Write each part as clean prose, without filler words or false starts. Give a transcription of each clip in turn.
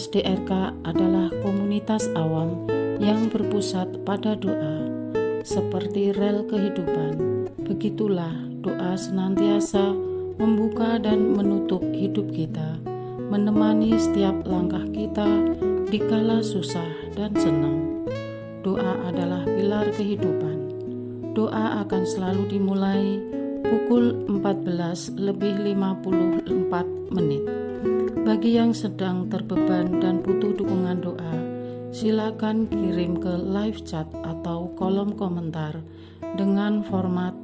Komunitas DRK adalah komunitas awam yang berpusat pada doa. Seperti rel kehidupan, begitulah doa senantiasa membuka dan menutup hidup kita, menemani setiap langkah kita di kala susah dan senang. Doa adalah pilar kehidupan. Doa akan selalu dimulai pukul 14:54. Bagi yang sedang terbeban dan butuh dukungan doa, silakan kirim ke live chat atau kolom komentar dengan format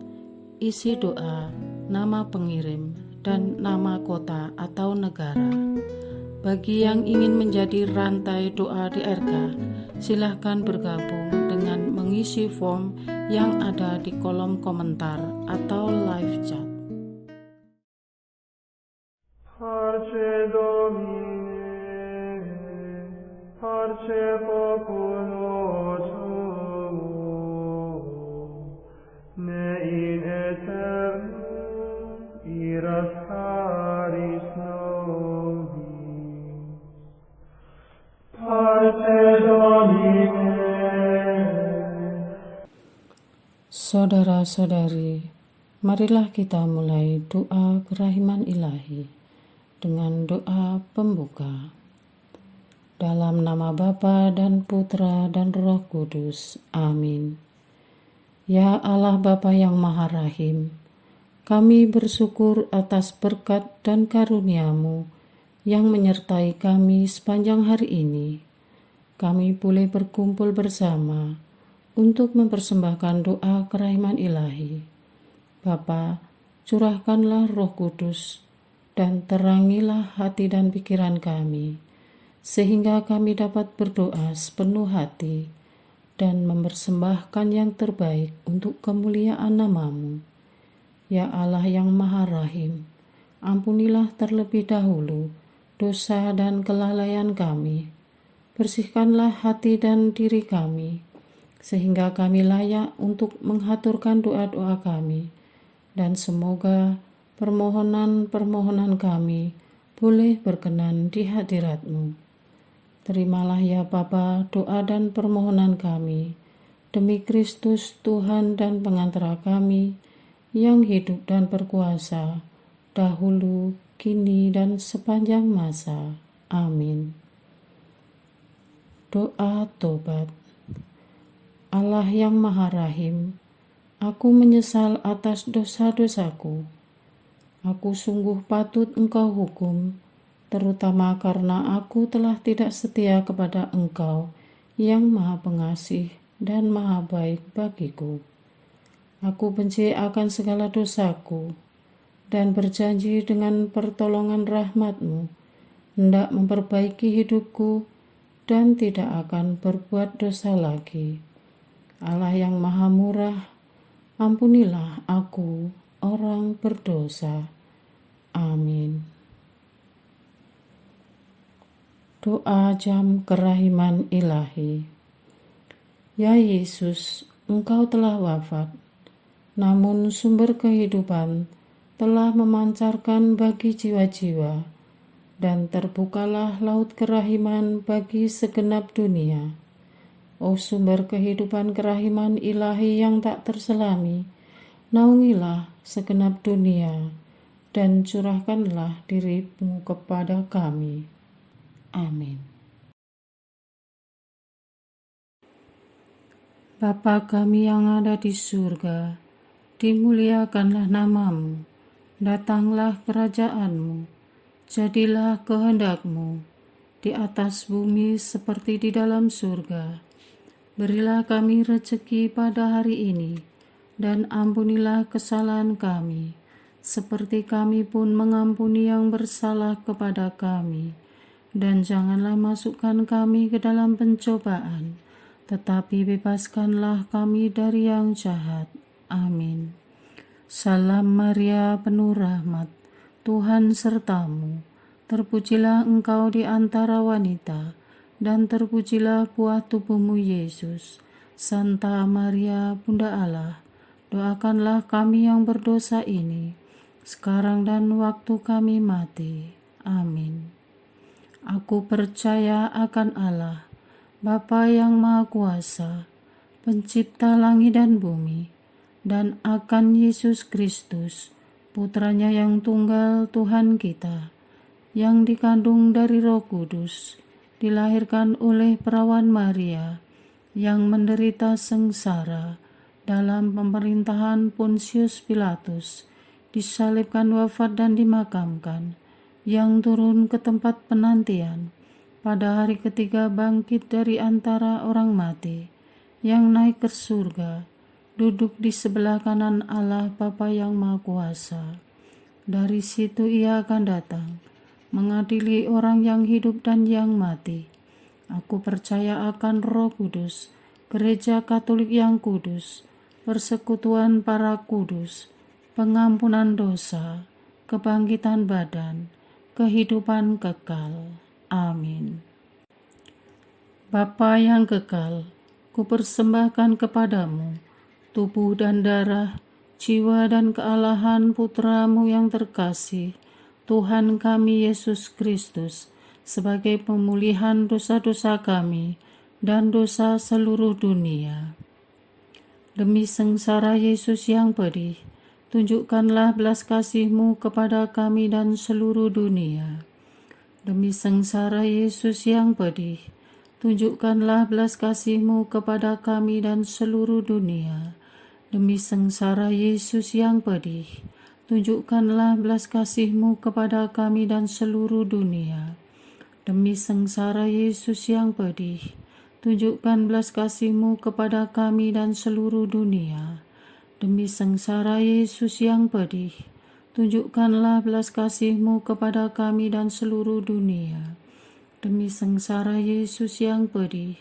isi doa, nama pengirim, dan nama kota atau negara. Bagi yang ingin menjadi rantai doa DRK, silakan bergabung dengan mengisi form yang ada di kolom komentar atau live chat. Parce Domine, parce populo tuo, ne in aeternum iras caris nobis. Parce Domine. Saudara-saudari, marilah kita mulai doa kerahiman ilahi dengan doa pembuka. Dalam nama Bapa dan Putra dan Roh Kudus. Amin. Ya Allah Bapa yang Maha Rahim, kami bersyukur atas berkat dan karunia-Mu yang menyertai kami sepanjang hari ini. Kami boleh berkumpul bersama untuk mempersembahkan doa kerahiman ilahi. Bapa, curahkanlah Roh Kudus dan terangilah hati dan pikiran kami, sehingga kami dapat berdoa sepenuh hati dan mempersembahkan yang terbaik untuk kemuliaan nama-Mu. Ya Allah yang Maha Rahim, ampunilah terlebih dahulu dosa dan kelalaian kami. Bersihkanlah hati dan diri kami, sehingga kami layak untuk menghaturkan doa-doa kami, dan semoga permohonan-permohonan kami boleh berkenan di hadirat-Mu. Terimalah ya Bapa doa dan permohonan kami, demi Kristus Tuhan dan pengantara kami, yang hidup dan berkuasa, dahulu, kini, dan sepanjang masa. Amin. Doa tobat. Allah yang Maha Rahim, aku menyesal atas dosa-dosaku. Aku sungguh patut Engkau hukum, terutama karena aku telah tidak setia kepada Engkau yang Maha Pengasih dan Maha Baik bagiku. Aku benci akan segala dosaku dan berjanji dengan pertolongan rahmat-Mu hendak memperbaiki hidupku dan tidak akan berbuat dosa lagi. Allah yang Maha Murah, ampunilah aku, orang berdosa. Amin. Doa jam kerahiman ilahi. Ya Yesus, Engkau telah wafat, namun sumber kehidupan telah memancarkan bagi jiwa-jiwa, dan terbukalah laut kerahiman bagi segenap dunia. O sumber kehidupan kerahiman ilahi yang tak terselami, naungilah segenap dunia dan curahkanlah diri-Mu kepada kami. Amin. Bapa kami yang ada di surga, dimuliakanlah nama-Mu, datanglah kerajaan-Mu, jadilah kehendak-Mu di atas bumi seperti di dalam surga. Berilah kami rezeki pada hari ini, dan ampunilah kesalahan kami, seperti kami pun mengampuni yang bersalah kepada kami. Dan janganlah masukkan kami ke dalam pencobaan, tetapi bebaskanlah kami dari yang jahat. Amin. Salam Maria, penuh rahmat, Tuhan sertamu. Terpujilah engkau di antara wanita, dan terpujilah buah tubuhmu Yesus. Santa Maria, Bunda Allah, doakanlah kami yang berdosa ini, sekarang dan waktu kami mati. Amin. Aku percaya akan Allah, Bapa yang Maha Kuasa, Pencipta langit dan bumi, dan akan Yesus Kristus, Putranya yang tunggal Tuhan kita, yang dikandung dari Roh Kudus, dilahirkan oleh perawan Maria, yang menderita sengsara dalam pemerintahan Pontius Pilatus, disalibkan, wafat dan dimakamkan, yang turun ke tempat penantian, pada hari ketiga bangkit dari antara orang mati, yang naik ke surga, duduk di sebelah kanan Allah Bapa yang Maha Kuasa. Dari situ Ia akan datang, mengadili orang yang hidup dan yang mati. Aku percaya akan Roh Kudus, Gereja Katolik yang kudus, persekutuan para kudus, pengampunan dosa, kebangkitan badan, kehidupan kekal. Amin. Bapa yang kekal, kupersembahkan kepadamu tubuh dan darah, jiwa dan kealahan Putramu yang terkasih, Tuhan kami Yesus Kristus, sebagai pemulihan dosa-dosa kami dan dosa seluruh dunia. Demi sengsara Yesus yang pedih, tunjukkanlah belas kasih-Mu kepada kami dan seluruh dunia. Demi sengsara Yesus yang pedih, tunjukkanlah belas kasih-Mu kepada kami dan seluruh dunia. Demi sengsara Yesus yang pedih, tunjukkanlah belas kasih-Mu kepada kami dan seluruh dunia. Demi sengsara Yesus yang pedih, tunjukkan belas kasih-Mu kepada kami dan seluruh dunia. Demi sengsara Yesus yang pedih, tunjukkanlah belas kasih-Mu kepada kami dan seluruh dunia. Demi sengsara Yesus yang pedih,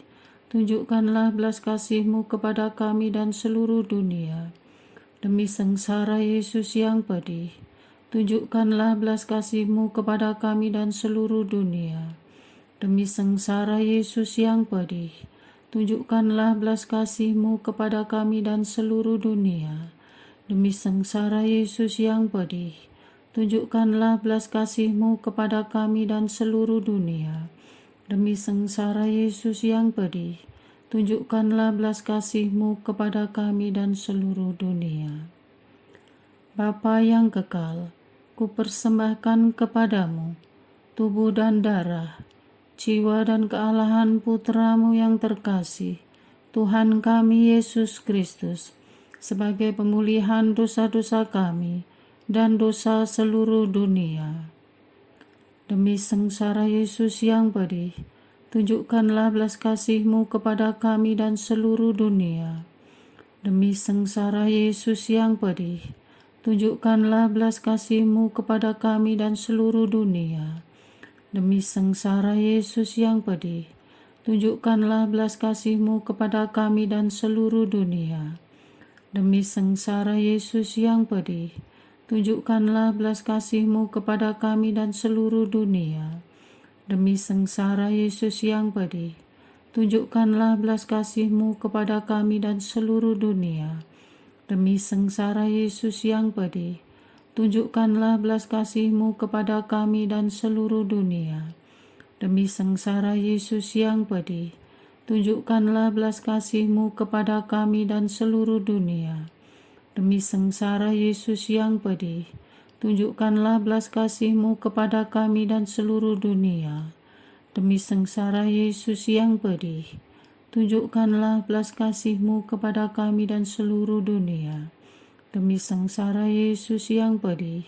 tunjukkanlah belas kasih-Mu kepada kami dan seluruh dunia. Demi sengsara Yesus yang pedih, tunjukkanlah belas kasih-Mu kepada kami dan seluruh dunia. Demi sengsara Yesus yang pedih, tunjukkanlah belas kasih-Mu kepada kami dan seluruh dunia. Demi sengsara Yesus yang pedih, tunjukkanlah belas kasih-Mu kepada kami dan seluruh dunia. Demi sengsara Yesus yang pedih, tunjukkanlah belas kasih-Mu kepada kami dan seluruh dunia. Bapa yang kekal, kupersembahkan kepadamu tubuh dan darah, jiwa dan kealahan Putramu yang terkasih, Tuhan kami Yesus Kristus, sebagai pemulihan dosa-dosa kami dan dosa seluruh dunia. Demi sengsara Yesus yang pedih, tunjukkanlah belas kasih-Mu kepada kami dan seluruh dunia. Demi sengsara Yesus yang pedih, tunjukkanlah belas kasih-Mu kepada kami dan seluruh dunia. Demi sengsara Yesus yang pedih, tunjukkanlah belas kasih-Mu kepada kami dan seluruh dunia. Demi sengsara Yesus yang pedih, tunjukkanlah belas kasih-Mu kepada kami dan seluruh dunia. Demi sengsara Yesus yang pedih, tunjukkanlah belas kasih-Mu kepada kami dan seluruh dunia. Demi sengsara Yesus yang pedih, tunjukkanlah belas kasih-Mu kepada kami dan seluruh dunia. Demi sengsara Yesus yang pedih, tunjukkanlah belas kasih-Mu kepada kami dan seluruh dunia. Demi sengsara Yesus yang pedih, tunjukkanlah belas kasih-Mu kepada kami dan seluruh dunia. Demi sengsara Yesus yang pedih, tunjukkanlah belas kasih-Mu kepada kami dan seluruh dunia. Demi sengsara Yesus yang pedih,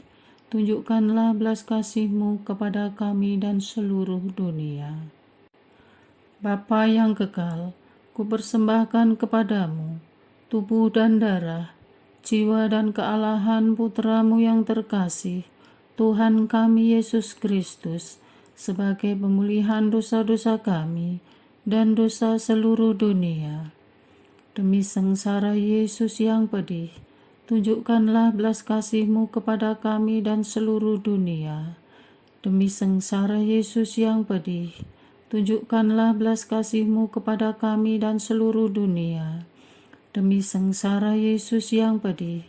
tunjukkanlah belas kasih-Mu kepada kami dan seluruh dunia. Bapa yang kekal, kupersembahkan kepadamu tubuh dan darah, jiwa dan kealahan Putramu yang terkasih, Tuhan kami Yesus Kristus, sebagai pemulihan dosa-dosa kami dan dosa seluruh dunia. Demi sengsara Yesus yang pedih, tunjukkanlah belas kasih-Mu kepada kami dan seluruh dunia. Demi sengsara Yesus yang pedih, tunjukkanlah belas kasih-Mu kepada kami dan seluruh dunia. Demi sengsara Yesus yang pedih,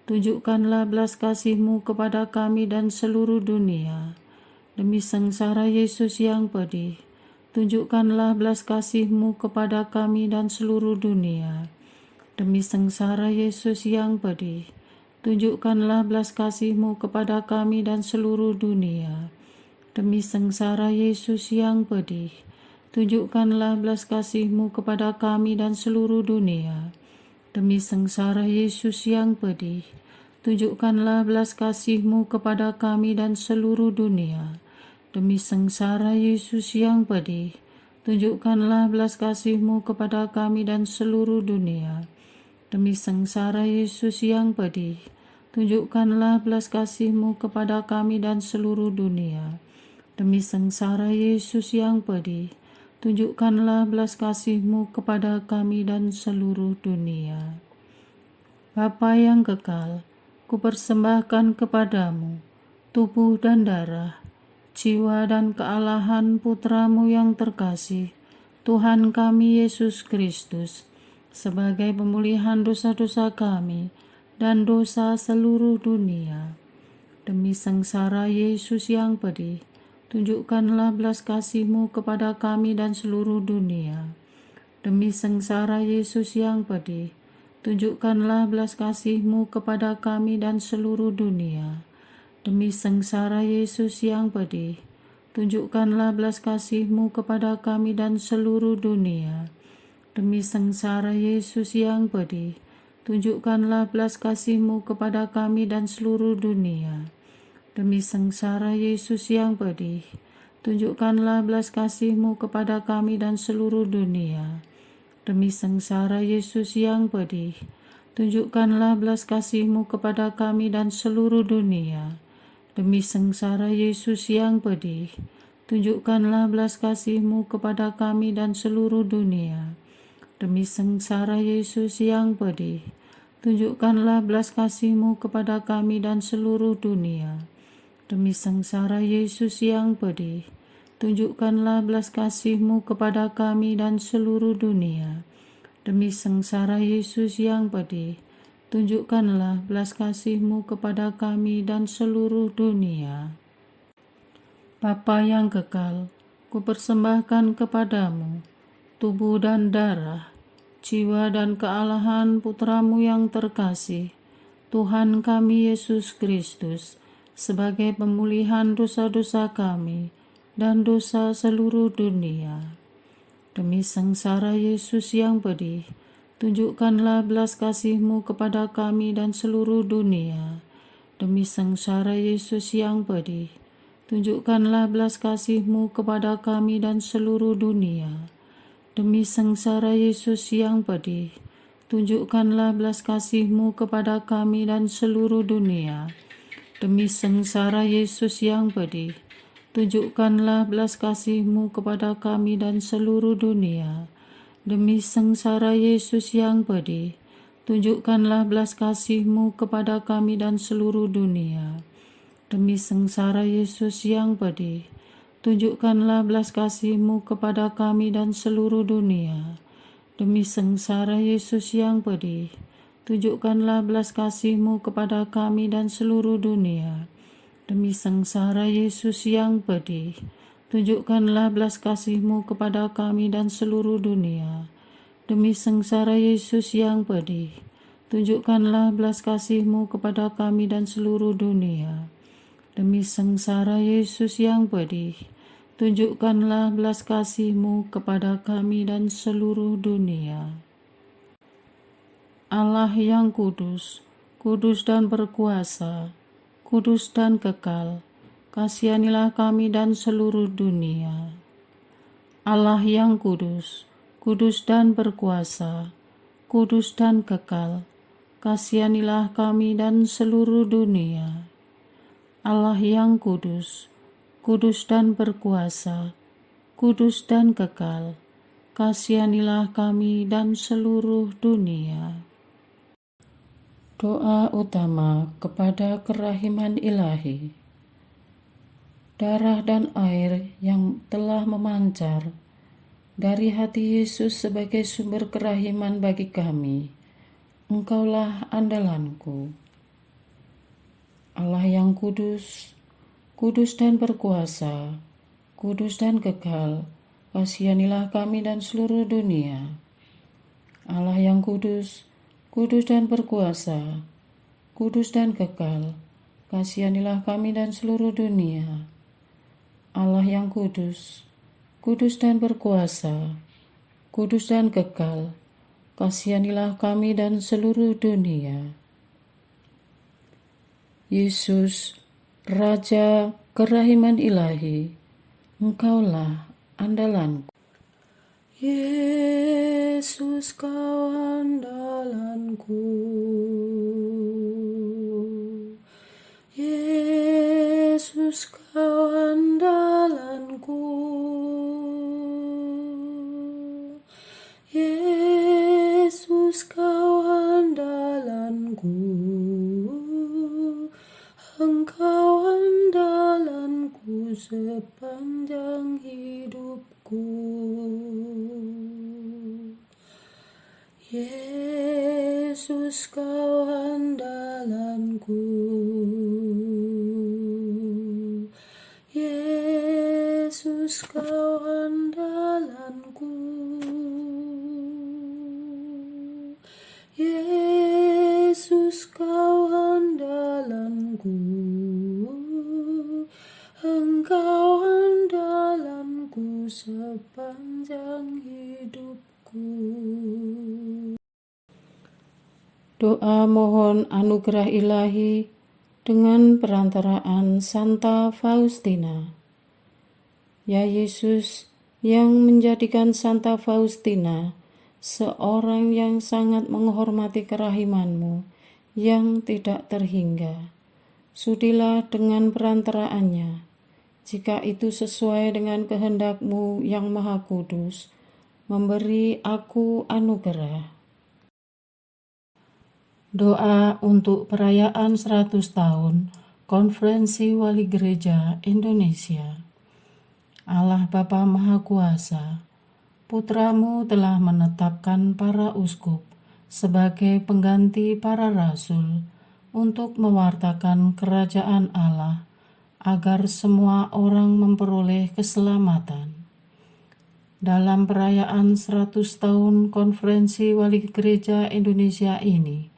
tunjukkanlah belas kasih-Mu kepada kami dan seluruh dunia. Demi sengsara Yesus yang pedih, tunjukkanlah belas kasih-Mu kepada kami dan seluruh dunia. Demi sengsara Yesus yang pedih, tunjukkanlah belas kasih-Mu kepada kami dan seluruh dunia. Demi sengsara Yesus yang pedih, tunjukkanlah belas kasih-Mu kepada kami dan seluruh dunia. Demi sengsara Yesus yang pedih, tunjukkanlah belas kasih-Mu kepada kami dan seluruh dunia. Demi sengsara Yesus yang pedih, tunjukkanlah belas kasih-Mu kepada kami dan seluruh dunia. Demi sengsara Yesus yang pedih, tunjukkanlah belas kasih-Mu kepada kami dan seluruh dunia. Demi sengsara Yesus yang pedih, tunjukkanlah belas kasih-Mu kepada kami dan seluruh dunia. Bapa yang kekal, kupersembahkan kepadamu tubuh dan darah, jiwa dan kealahan Putra-Mu yang terkasih, Tuhan kami Yesus Kristus, sebagai pemulihan dosa-dosa kami dan dosa seluruh dunia. Demi sengsara Yesus yang pedih, tunjukkanlah belas kasih-Mu kepada kami dan seluruh dunia. Demi sengsara Yesus yang pedih, tunjukkanlah belas kasih-Mu kepada kami dan seluruh dunia. Demi sengsara Yesus yang pedih, tunjukkanlah belas kasih-Mu kepada kami dan seluruh dunia. Demi sengsara Yesus yang pedih, tunjukkanlah belas kasih-Mu kepada kami dan seluruh dunia. Demi sengsara Yesus yang pedih, tunjukkanlah belas kasih-Mu kepada kami dan seluruh dunia. Demi sengsara Yesus yang pedih, tunjukkanlah belas kasih-Mu kepada kami dan seluruh dunia. Demi sengsara Yesus yang pedih, tunjukkanlah belas kasih-Mu kepada kami dan seluruh dunia. Demi sengsara Yesus yang pedih, tunjukkanlah belas kasih-Mu kepada kami dan seluruh dunia. Demi sengsara Yesus yang pedih, tunjukkanlah belas kasih-Mu kepada kami dan seluruh dunia. Demi sengsara Yesus yang pedih, tunjukkanlah belas kasih-Mu kepada kami dan seluruh dunia. Bapa yang kekal, kupersembahkan kepadamu tubuh dan darah, jiwa dan kealahan Putra-Mu yang terkasih, Tuhan kami Yesus Kristus, sebagai pemulihan dosa-dosa kami dan dosa seluruh dunia. Demi sengsara Yesus yang pedih, tunjukkanlah belas kasih-Mu kepada kami dan seluruh dunia. Demi sengsara Yesus yang pedih, tunjukkanlah belas kasih-Mu kepada kami dan seluruh dunia. Demi sengsara Yesus yang pedih, tunjukkanlah belas kasih-Mu kepada kami dan seluruh dunia. Demi sengsara Yesus yang pedih, tunjukkanlah belas kasih-Mu kepada kami dan seluruh dunia. Demi sengsara Yesus yang pedih, tunjukkanlah belas kasih-Mu kepada kami dan seluruh dunia. Demi sengsara Yesus yang pedih, tunjukkanlah belas kasih-Mu kepada kami dan seluruh dunia. Demi sengsara Yesus yang pedih, tunjukkanlah belas kasih-Mu kepada kami dan seluruh dunia. Demi sengsara Yesus yang pedih, tunjukkanlah belas kasih-Mu kepada kami dan seluruh dunia. Demi sengsara Yesus yang pedih, tunjukkanlah belas kasih-Mu kepada kami dan seluruh dunia. Demi sengsara Yesus yang pedih, tunjukkanlah belas kasih-Mu kepada kami dan seluruh dunia. Allah yang kudus, kudus dan berkuasa, kudus dan kekal, kasihanilah kami dan seluruh dunia. Allah yang kudus, kudus dan berkuasa, kudus dan kekal, kasihanilah kami dan seluruh dunia. Allah yang kudus, kudus dan berkuasa, kudus dan kekal, kasihanilah kami dan seluruh dunia. Doa utama kepada kerahiman ilahi. Darah dan air yang telah memancar dari hati Yesus sebagai sumber kerahiman bagi kami, Engkaulah andalanku. Allah yang kudus, kudus dan berkuasa, kudus dan kekal, kasihanilah kami dan seluruh dunia. Allah yang kudus, kudus dan berkuasa, kudus dan kekal, kasihanilah kami dan seluruh dunia. Allah yang kudus, kudus dan berkuasa, kudus dan kekal, kasihanilah kami dan seluruh dunia. Yesus, Raja kerahiman ilahi, Engkaulah andalanku. Yesus, Kau andalanku. Yesus, Kau andalanku. Yesus, Kau andalanku. Engkau andalanku sepanjang hidupku. Yesus, Kau andalanku. Yesus, Kau andalanku. Yesus, Kau andalanku. Engkau andalanku sepanjang hidupku. Doa mohon anugerah ilahi dengan perantaraan Santa Faustina. Ya Yesus, yang menjadikan Santa Faustina seorang yang sangat menghormati kerahiman-Mu yang tidak terhingga, sudilah dengan perantaraannya, jika itu sesuai dengan kehendak-Mu yang Maha Kudus, memberi aku anugerah. Doa untuk perayaan 100 tahun Konferensi Wali Gereja Indonesia. Allah Bapa Maha Kuasa, Putra-Mu telah menetapkan para uskup sebagai pengganti para rasul untuk mewartakan kerajaan Allah, agar semua orang memperoleh keselamatan. Dalam perayaan 100 tahun Konferensi Wali Gereja Indonesia ini,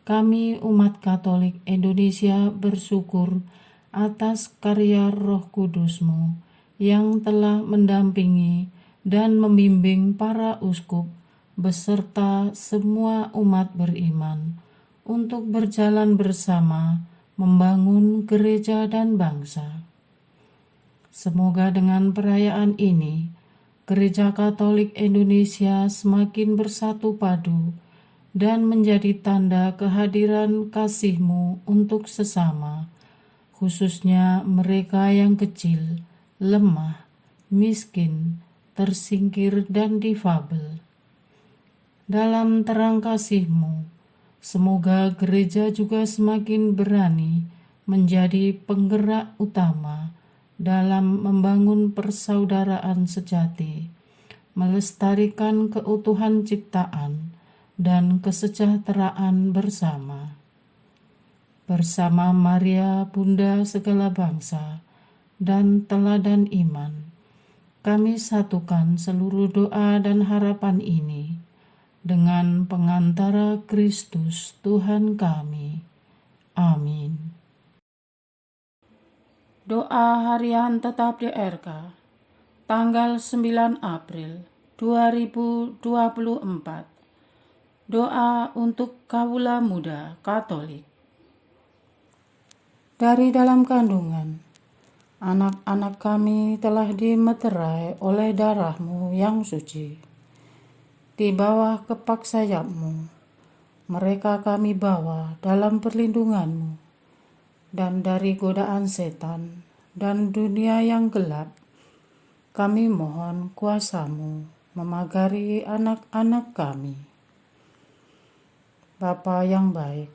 kami umat Katolik Indonesia bersyukur atas karya Roh Kudus-Mu yang telah mendampingi dan membimbing para uskup beserta semua umat beriman untuk berjalan bersama membangun gereja dan bangsa. Semoga dengan perayaan ini, Gereja Katolik Indonesia semakin bersatu padu dan menjadi tanda kehadiran kasih-Mu untuk sesama, khususnya mereka yang kecil, lemah, miskin, tersingkir, dan difabel. Dalam terang kasih-Mu, semoga gereja juga semakin berani menjadi penggerak utama dalam membangun persaudaraan sejati, melestarikan keutuhan ciptaan dan kesejahteraan bersama. Bersama Maria, Bunda segala bangsa, dan teladan iman, kami satukan seluruh doa dan harapan ini dengan pengantara Kristus Tuhan kami. Amin. Doa harian tetap DRK, tanggal 9 April 2024. Doa untuk kawula muda Katolik. Dari dalam kandungan, anak-anak kami telah dimeterai oleh darah-Mu yang suci. Di bawah kepak sayap-Mu, mereka kami bawa dalam perlindungan-Mu, dan dari godaan setan dan dunia yang gelap, kami mohon kuasa-Mu memagari anak-anak kami. Bapa yang baik,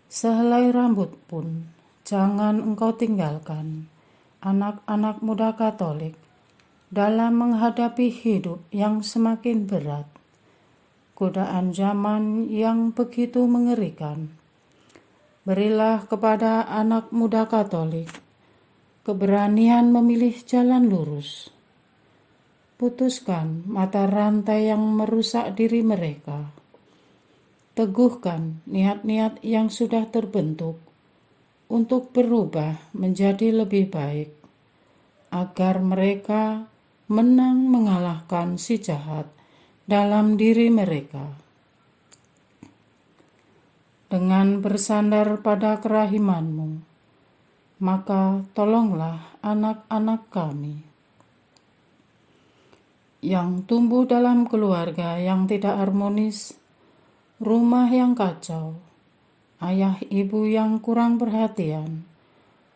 sehelai rambut pun jangan Engkau tinggalkan anak-anak muda Katolik dalam menghadapi hidup yang semakin berat, godaan zaman yang begitu mengerikan. Berilah kepada anak muda Katolik keberanian memilih jalan lurus. Putuskan mata rantai yang merusak diri mereka. Teguhkan niat-niat yang sudah terbentuk untuk berubah menjadi lebih baik, agar mereka menang mengalahkan si jahat dalam diri mereka. Dengan bersandar pada kerahiman-Mu, maka tolonglah anak-anak kami yang tumbuh dalam keluarga yang tidak harmonis, rumah yang kacau, ayah ibu yang kurang perhatian,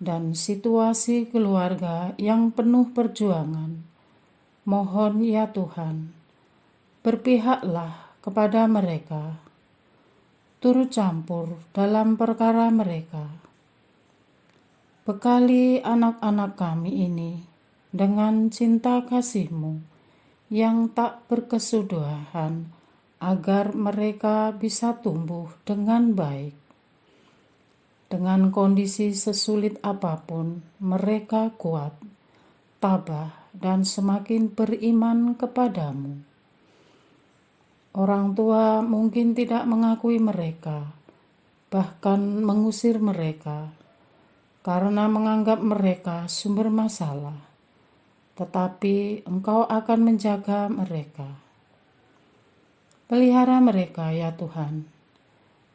dan situasi keluarga yang penuh perjuangan. Mohon ya Tuhan, berpihaklah kepada mereka, turut campur dalam perkara mereka. Bekali anak-anak kami ini dengan cinta kasih-Mu yang tak berkesudahan, agar mereka bisa tumbuh dengan baik. Dengan kondisi sesulit apapun, mereka kuat, tabah, dan semakin beriman kepadamu. Orang tua mungkin tidak mengakui mereka, bahkan mengusir mereka, karena menganggap mereka sumber masalah. Tetapi Engkau akan menjaga mereka. Pelihara mereka ya Tuhan.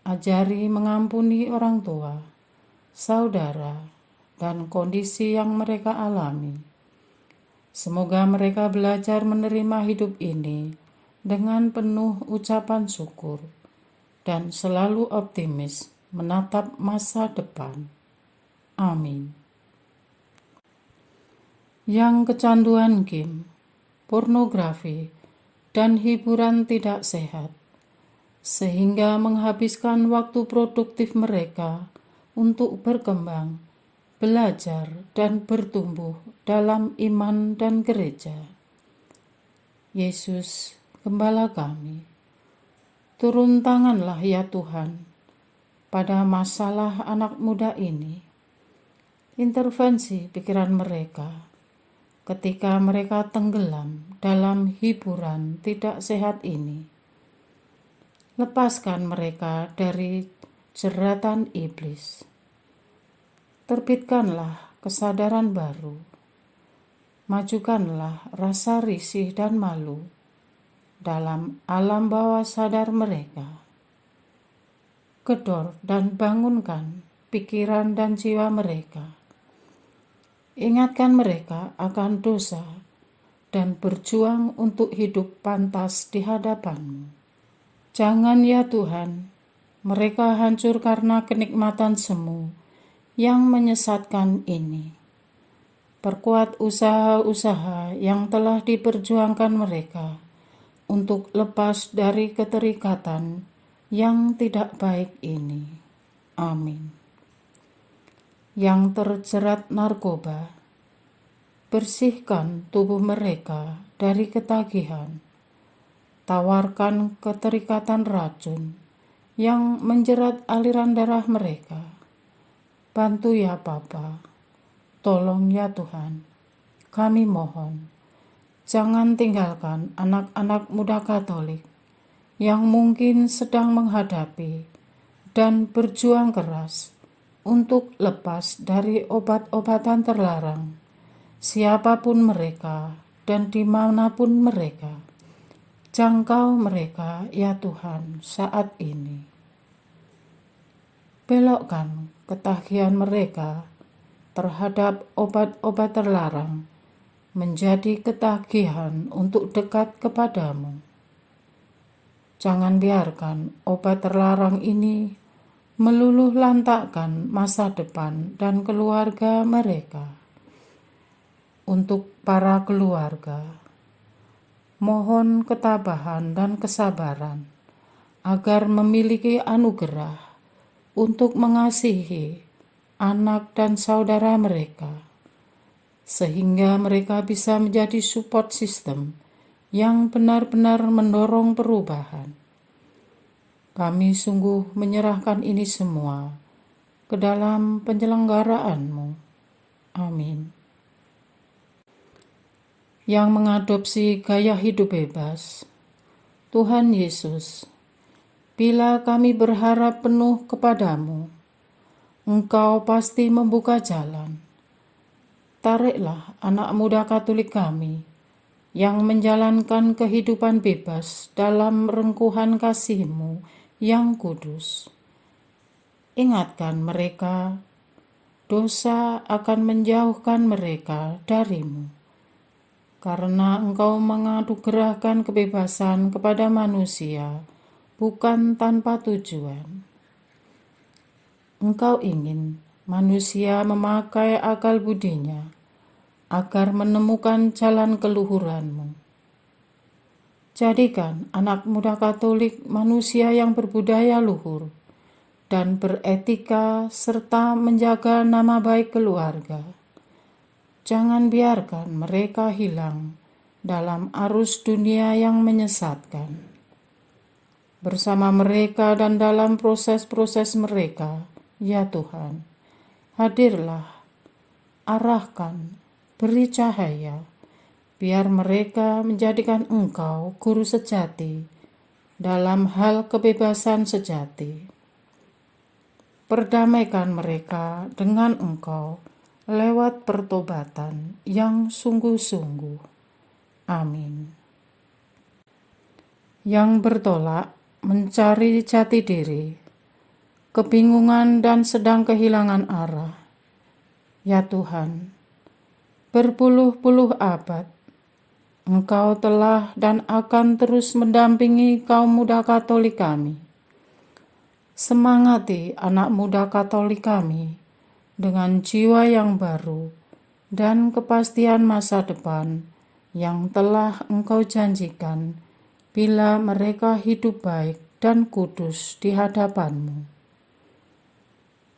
Ajari mengampuni orang tua, saudara, dan kondisi yang mereka alami. Semoga mereka belajar menerima hidup ini dengan penuh ucapan syukur dan selalu optimis menatap masa depan. Amin. Yang kecanduan game, pornografi, dan hiburan tidak sehat, sehingga menghabiskan waktu produktif mereka untuk berkembang, belajar, dan bertumbuh dalam iman dan gereja. Yesus, Gembala kami, turun tanganlah ya Tuhan pada masalah anak muda ini. Intervensi pikiran mereka ketika mereka tenggelam dalam hiburan tidak sehat ini. Lepaskan mereka dari jeratan iblis. Terbitkanlah kesadaran baru. Majukanlah rasa risih dan malu dalam alam bawah sadar mereka. Kedor dan bangunkan pikiran dan jiwa mereka. Ingatkan mereka akan dosa dan berjuang untuk hidup pantas di hadapan-Mu. Jangan ya Tuhan, mereka hancur karena kenikmatan semu yang menyesatkan ini. Perkuat usaha-usaha yang telah diperjuangkan mereka untuk lepas dari keterikatan yang tidak baik ini. Amin. Yang terjerat narkoba, bersihkan tubuh mereka dari ketagihan. Tawarkan keterikatan racun yang menjerat aliran darah mereka. Bantu ya Bapa, tolong ya Tuhan, kami mohon. Jangan tinggalkan anak-anak muda Katolik yang mungkin sedang menghadapi dan berjuang keras untuk lepas dari obat-obatan terlarang, siapapun mereka dan dimanapun mereka. Jangkau mereka ya Tuhan saat ini. Belokkan ketagihan mereka terhadap obat-obat terlarang menjadi ketagihan untuk dekat kepadamu. Jangan biarkan obat terlarang ini meluluh lantakkan masa depan dan keluarga mereka. Untuk para keluarga, mohon ketabahan dan kesabaran agar memiliki anugerah untuk mengasihi anak dan saudara mereka, sehingga mereka bisa menjadi support system yang benar-benar mendorong perubahan. Kami sungguh menyerahkan ini semua ke dalam penyelenggaraan-Mu. Amin. Yang mengadopsi gaya hidup bebas. Tuhan Yesus, bila kami berharap penuh kepadamu, Engkau pasti membuka jalan. Tariklah anak muda Katolik kami yang menjalankan kehidupan bebas dalam rengkuhan kasih-Mu yang kudus. Ingatkan mereka, dosa akan menjauhkan mereka dari-Mu, karena Engkau menganugerahkan kebebasan kepada manusia, bukan tanpa tujuan. Engkau ingin manusia memakai akal budinya agar menemukan jalan keluhuran-Mu. Jadikan anak muda Katolik manusia yang berbudaya luhur dan beretika serta menjaga nama baik keluarga. Jangan biarkan mereka hilang dalam arus dunia yang menyesatkan. Bersama mereka dan dalam proses-proses mereka, ya Tuhan, hadirlah, arahkan, beri cahaya, biar mereka menjadikan Engkau guru sejati dalam hal kebebasan sejati. Perdamaikan mereka dengan Engkau lewat pertobatan yang sungguh-sungguh. Amin. Yang bertolak mencari jati diri, kebingungan dan sedang kehilangan arah. Ya Tuhan, berpuluh-puluh abad, Engkau telah dan akan terus mendampingi kaum muda Katolik kami. Semangati anak muda Katolik kami dengan jiwa yang baru dan kepastian masa depan yang telah Engkau janjikan bila mereka hidup baik dan kudus di hadapan-Mu.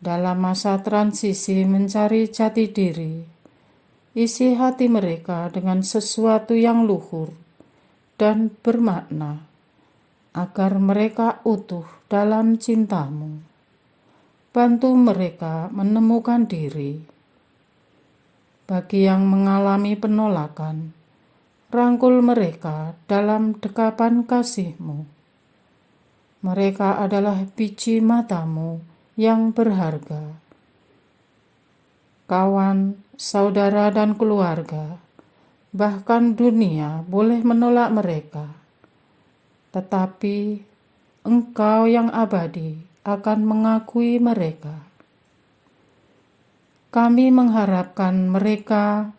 Dalam masa transisi mencari jati diri, isi hati mereka dengan sesuatu yang luhur dan bermakna, agar mereka utuh dalam cinta-Mu. Bantu mereka menemukan diri. Bagi yang mengalami penolakan, rangkul mereka dalam dekapan kasih-Mu. Mereka adalah biji mata-Mu yang berharga. Kawan, saudara dan keluarga, bahkan dunia boleh menolak mereka, tetapi Engkau yang abadi akan mengakui mereka. Kami mengharapkan mereka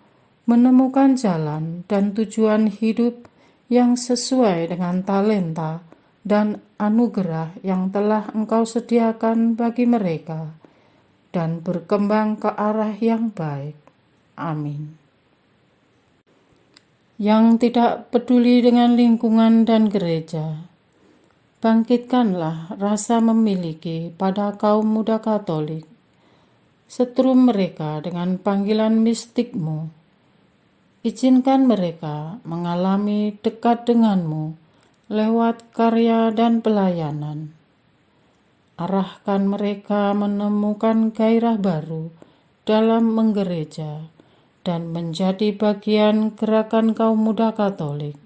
menemukan jalan dan tujuan hidup yang sesuai dengan talenta dan anugerah yang telah Engkau sediakan bagi mereka, dan berkembang ke arah yang baik. Amin. Yang tidak peduli dengan lingkungan dan gereja, bangkitkanlah rasa memiliki pada kaum muda Katolik. Setrum mereka dengan panggilan mistik-Mu. Izinkan mereka mengalami dekat dengan-Mu lewat karya dan pelayanan. Arahkan mereka menemukan gairah baru dalam menggereja dan menjadi bagian gerakan kaum muda Katolik.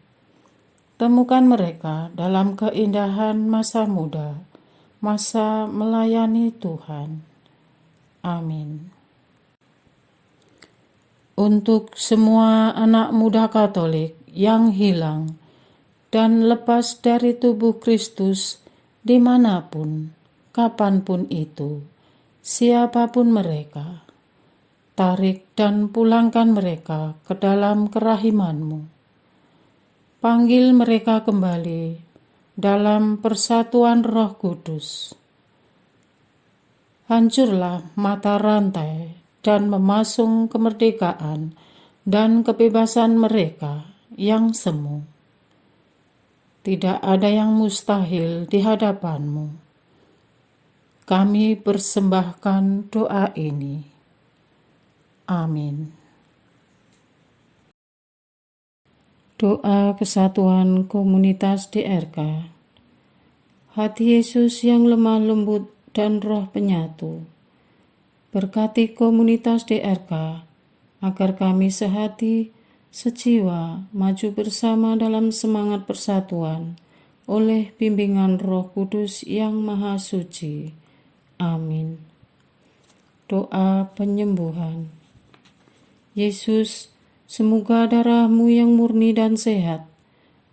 Temukan mereka dalam keindahan masa muda, masa melayani Tuhan. Amin. Untuk semua anak muda Katolik yang hilang dan lepas dari tubuh Kristus dimanapun, kapanpun itu, siapapun mereka, tarik dan pulangkan mereka ke dalam kerahiman-Mu. Panggil mereka kembali dalam persatuan Roh Kudus. Hancurlah mata rantai dan memasung kemerdekaan dan kebebasan mereka yang semu. Tidak ada yang mustahil di hadapan-Mu. Kami persembahkan doa ini. Amin. Doa kesatuan komunitas DRK. Hati Yesus yang lemah lembut dan roh penyatu, berkati komunitas DRK agar kami sehati, sejiwa, maju bersama dalam semangat persatuan, oleh bimbingan Roh Kudus yang Maha Suci. Amin. Doa penyembuhan. Yesus, semoga darah-Mu yang murni dan sehat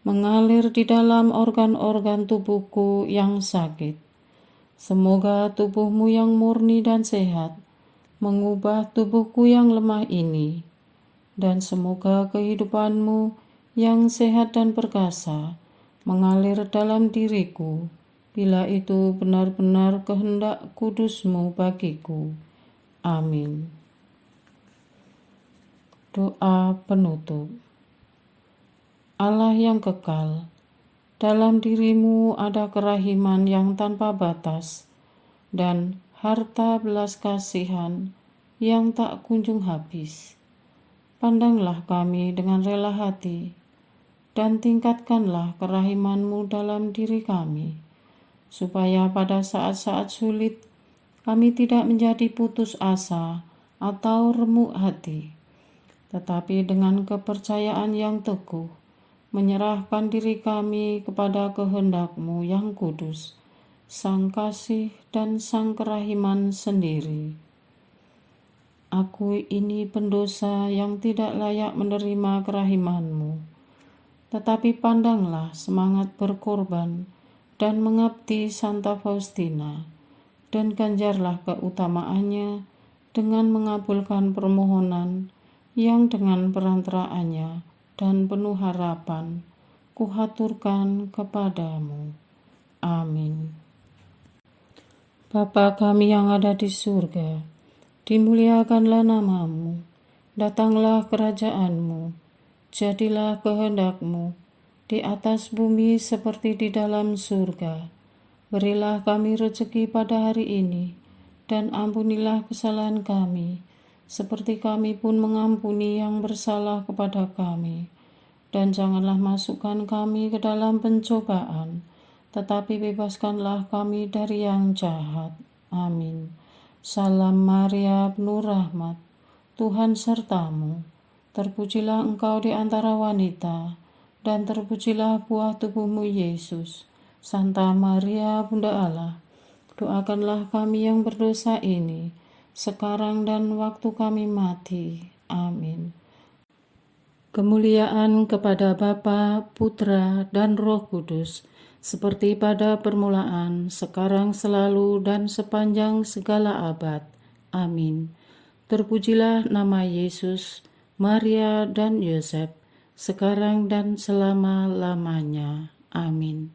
mengalir di dalam organ-organ tubuhku yang sakit. Semoga tubuh-Mu yang murni dan sehat mengubah tubuhku yang lemah ini, dan semoga kehidupan-Mu yang sehat dan perkasa mengalir dalam diriku, bila itu benar-benar kehendak kudus-Mu bagiku. Amin. Doa penutup. Allah yang kekal, dalam diri-Mu ada kerahiman yang tanpa batas dan harta belas kasihan yang tak kunjung habis. Pandanglah kami dengan rela hati dan tingkatkanlah kerahiman-Mu dalam diri kami, supaya pada saat-saat sulit kami tidak menjadi putus asa atau remuk hati, tetapi dengan kepercayaan yang teguh menyerahkan diri kami kepada kehendak-Mu yang kudus, Sang Kasih dan Sang Kerahiman sendiri. Aku ini pendosa yang tidak layak menerima kerahiman-Mu, tetapi pandanglah semangat berkorban dan mengabdi Santa Faustina, dan ganjarlah keutamaannya dengan mengabulkan permohonan yang dengan perantaraannya dan penuh harapan kuhaturkan kepadamu. Amin. Bapa kami yang ada di surga, dimuliakanlah nama-Mu, datanglah kerajaan-Mu, jadilah kehendak-Mu di atas bumi seperti di dalam surga. Berilah kami rezeki pada hari ini, dan ampunilah kesalahan kami, seperti kami pun mengampuni yang bersalah kepada kami. Dan janganlah masukkan kami ke dalam pencobaan, tetapi bebaskanlah kami dari yang jahat. Amin. Salam Maria, penuh rahmat, Tuhan serta-Mu. Terpujilah Engkau di antara wanita, dan terpujilah buah tubuh-Mu Yesus. Santa Maria, Bunda Allah, doakanlah kami yang berdosa ini, sekarang dan waktu kami mati. Amin. Kemuliaan kepada Bapa, Putra, dan Roh Kudus, seperti pada permulaan, sekarang, selalu, dan sepanjang segala abad. Amin. Terpujilah nama Yesus, Maria, dan Yosef, sekarang dan selama-lamanya. Amin.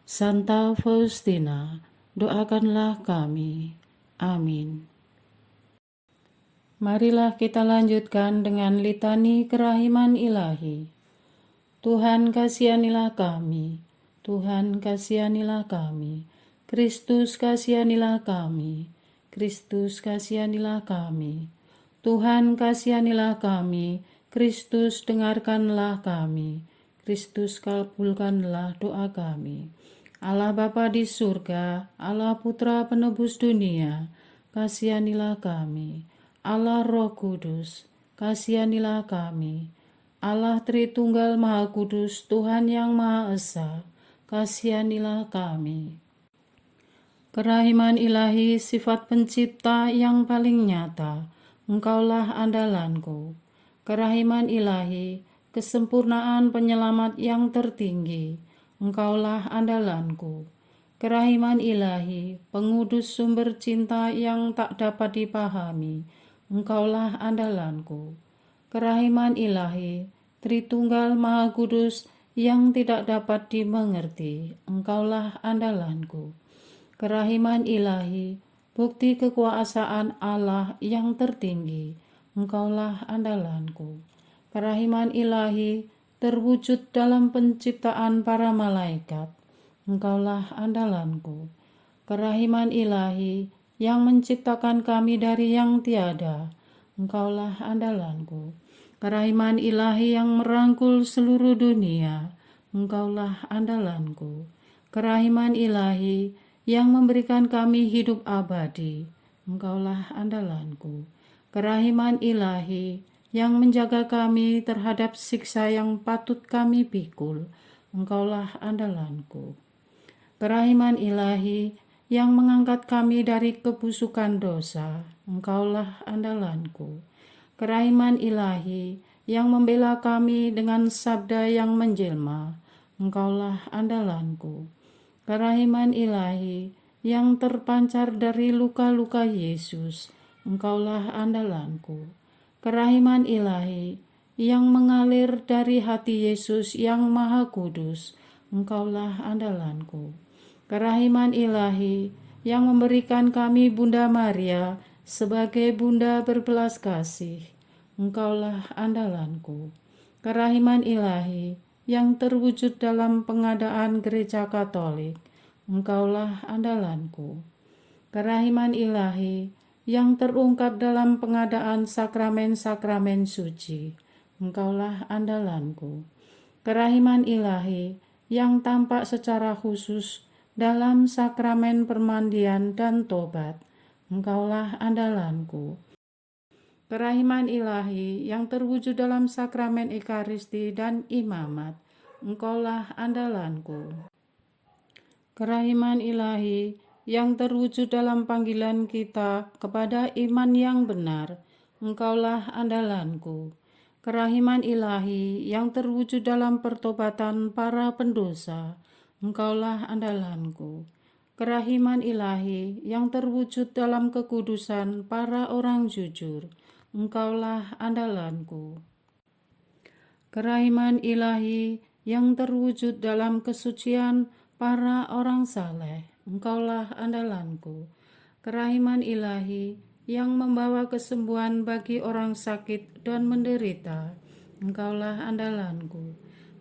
Santa Faustina, doakanlah kami. Amin. Marilah kita lanjutkan dengan litani kerahiman ilahi. Tuhan kasihanilah kami, Tuhan kasihanilah kami, Kristus kasihanilah kami, Kristus kasihanilah kami, Tuhan kasihanilah kami, Kristus dengarkanlah kami, Kristus kabulkanlah doa kami. Allah Bapa di surga, Allah Putra penebus dunia, kasihanilah kami. Allah Roh Kudus, kasihanilah kami. Allah Tritunggal Maha Kudus, Tuhan yang Maha Esa, kasihanilah kami. Kerahiman ilahi, sifat pencipta yang paling nyata, Engkaulah andalanku. Kerahiman ilahi, kesempurnaan penyelamat yang tertinggi, Engkaulah andalanku. Kerahiman ilahi, pengudus sumber cinta yang tak dapat dipahami, Engkaulah andalanku. Kerahiman ilahi, Tritunggal Maha Kudus yang tidak dapat dimengerti, Engkaulah andalanku. Kerahiman ilahi, bukti kekuasaan Allah yang tertinggi, Engkaulah andalanku. Kerahiman ilahi, terwujud dalam penciptaan para malaikat, Engkaulah andalanku. Kerahiman ilahi yang menciptakan kami dari yang tiada, Engkaulah andalanku. Kerahiman ilahi yang merangkul seluruh dunia, Engkaulah andalanku. Kerahiman ilahi yang memberikan kami hidup abadi, Engkaulah andalanku. Kerahiman ilahi yang menjaga kami terhadap siksa yang patut kami pikul. Engkaulah andalanku. Kerahiman ilahi yang mengangkat kami dari kebusukan dosa. Engkaulah andalanku. Kerahiman ilahi yang membela kami dengan sabda yang menjelma. Engkaulah andalanku. Kerahiman ilahi yang terpancar dari luka-luka Yesus. Engkaulah andalanku. Kerahiman ilahi yang mengalir dari hati Yesus yang Maha Kudus. Engkaulah andalanku. Kerahiman ilahi yang memberikan kami Bunda Maria sebagai Bunda berbelas kasih. Engkaulah andalanku. Kerahiman ilahi yang terwujud dalam pengadaan Gereja Katolik. Engkaulah andalanku. Kerahiman ilahi yang terungkap dalam pengadaan sakramen-sakramen suci. Engkaulah andalanku. Kerahiman ilahi yang tampak secara khusus dalam sakramen permandian dan tobat. Engkaulah andalanku. Kerahiman ilahi yang terwujud dalam sakramen Ekaristi dan imamat. Engkaulah andalanku. Kerahiman ilahi yang terwujud dalam panggilan kita kepada iman yang benar. Engkaulah andalanku. Kerahiman ilahi yang terwujud dalam pertobatan para pendosa. Engkaulah andalanku. Kerahiman ilahi yang terwujud dalam kekudusan para orang jujur. Engkaulah andalanku. Kerahiman ilahi yang terwujud dalam kesucian para orang saleh. Engkaulah andalanku. Kerahiman ilahi yang membawa kesembuhan bagi orang sakit dan menderita. Engkaulah andalanku.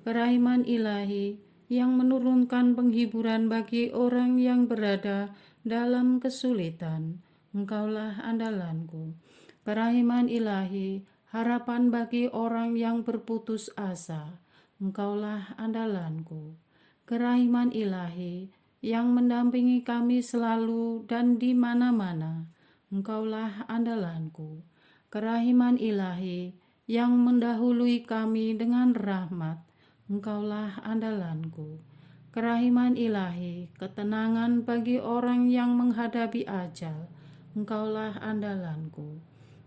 Kerahiman ilahi yang menurunkan penghiburan bagi orang yang berada dalam kesulitan. Engkaulah andalanku. Kerahiman ilahi, harapan bagi orang yang berputus asa. Engkaulah andalanku. Kerahiman ilahi yang mendampingi kami selalu dan di mana-mana. Engkaulah andalanku. Kerahiman ilahi yang mendahului kami dengan rahmat. Engkaulah andalanku. Kerahiman ilahi, ketenangan bagi orang yang menghadapi ajal. Engkaulah andalanku.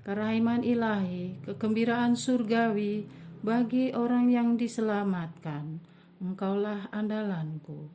Kerahiman ilahi, kegembiraan surgawi bagi orang yang diselamatkan. Engkaulah andalanku.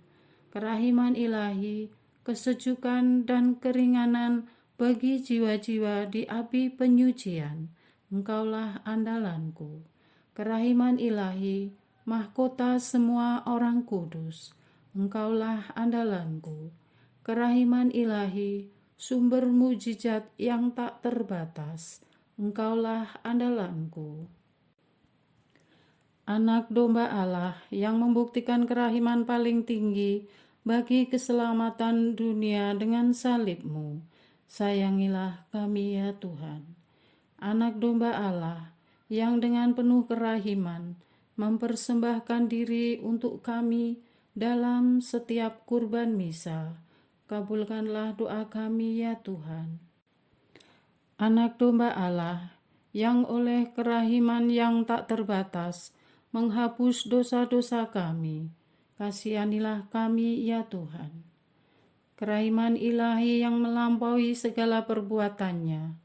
Kerahiman ilahi, kesejukan dan keringanan bagi jiwa-jiwa di api penyucian. Engkaulah andalanku. Kerahiman ilahi, mahkota semua orang kudus. Engkaulah andalanku. Kerahiman ilahi, sumber mujizat yang tak terbatas. Engkaulah andalanku. Anak domba Allah yang membuktikan kerahiman paling tinggi bagi keselamatan dunia dengan salib-Mu. Sayangilah kami ya Tuhan. Anak domba Allah yang dengan penuh kerahiman mempersembahkan diri untuk kami dalam setiap kurban misa. Kabulkanlah doa kami ya Tuhan. Anak domba Allah yang oleh kerahiman yang tak terbatas menghapus dosa-dosa kami, kasihanilah kami ya Tuhan. Kerahiman ilahi yang melampaui segala perbuatannya,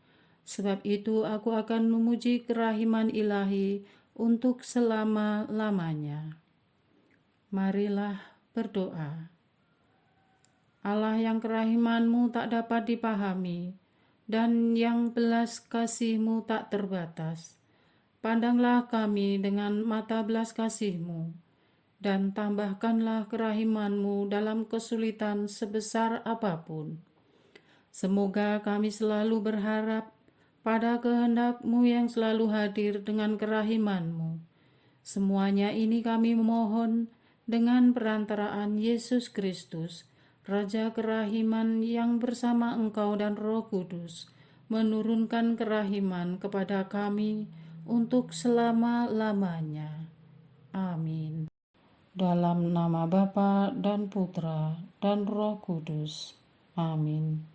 sebab itu aku akan memuji kerahiman ilahi untuk selama-lamanya. Marilah berdoa. Allah yang kerahiman-Mu tak dapat dipahami, dan yang belas kasih-Mu tak terbatas, pandanglah kami dengan mata belas kasih-Mu, dan tambahkanlah kerahiman-Mu dalam kesulitan sebesar apapun. Semoga kami selalu berharap pada kehendak-Mu yang selalu hadir dengan kerahiman-Mu. Semuanya ini kami memohon dengan perantaraan Yesus Kristus, Raja kerahiman yang bersama Engkau dan Roh Kudus, menurunkan kerahiman kepada kami untuk selama-lamanya. Amin. Dalam nama Bapa dan Putra dan Roh Kudus. Amin.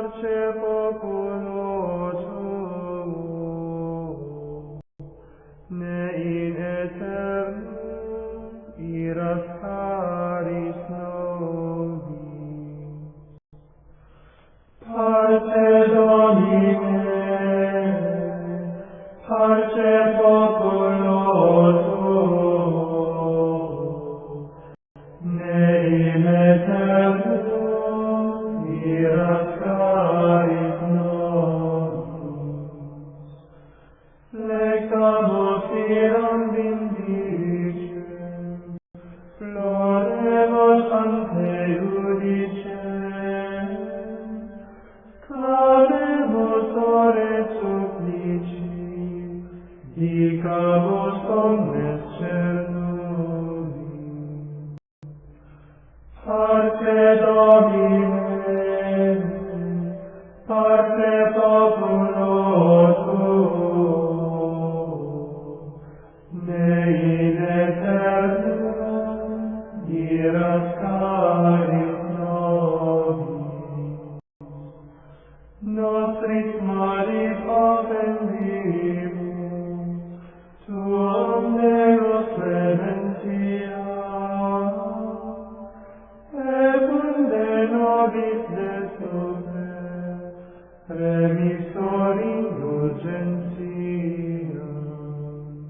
parce populo tuo, ne in aeternum iras caris nobis. Parce Domine, parce populo tuo, ne in aeternum iras caris